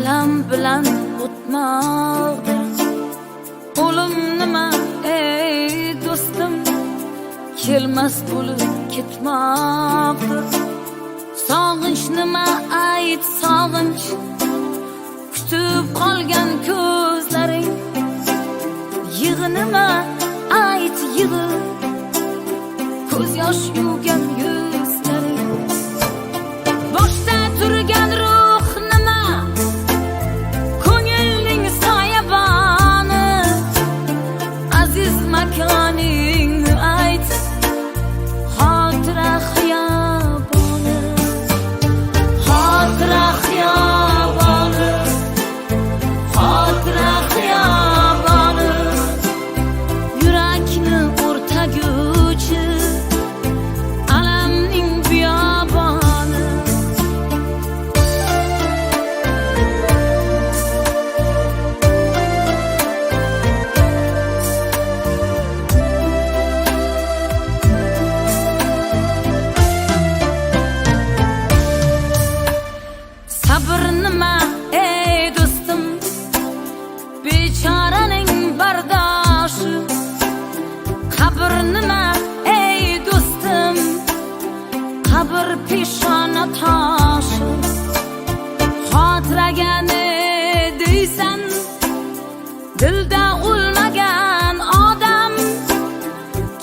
alam bilan o'tmoqdir. O'lim nima ey do'stim, kelmas bo'lib ketmoqdir. Sog'inch nima ayt sog'inch, kutib qolgan ko'zlaring. Yig'i nima ayt yig'i, ko'z yosh yuvgan yuzlaring. Boshda turgan ruh nima, ko'ngilning soyaboni. Aziz makoning ayt, xotira xiyoboni. Xotira xiyoboni, xotira xiyoboni. Yurakni o'rtaguvchi alamning biyoboni. Sabr nima ey do'stim, bechoraning bardoshi. Qabr nima ey do'stim, qabr peshona toshi. Xotiraga ne deysan, dilda o'lmagan odam.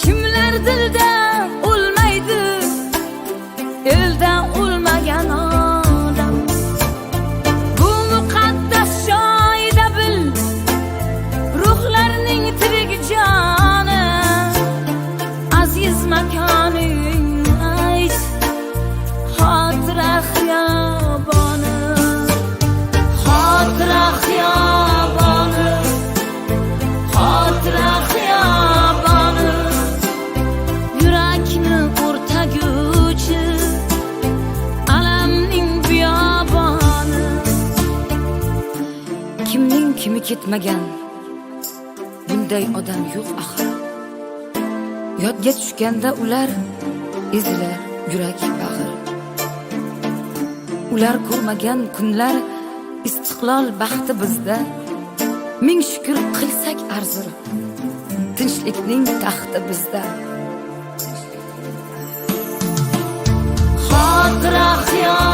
Kimlar dilda o'lmaydi, elda o'lmagan odam. Bu muqaddas joyda bil, ruhlarning tirik joni. Aziz makoning ayt, xotira xiyoboni. Xotira xiyoboni, xotira xiyoboni. Yurakni o'rtaguvchi alamning biyoboni. Kimning kimi ketmagan bunday odam yo'q axir. Yodga tushganda ular ezilar yurak bag'ir. Ular ko'rmagan kunlar istiqlol baxti bizda. Ming shukr qilsak arzir, tinchlikning taxti bizda. Xotira xiyoboni.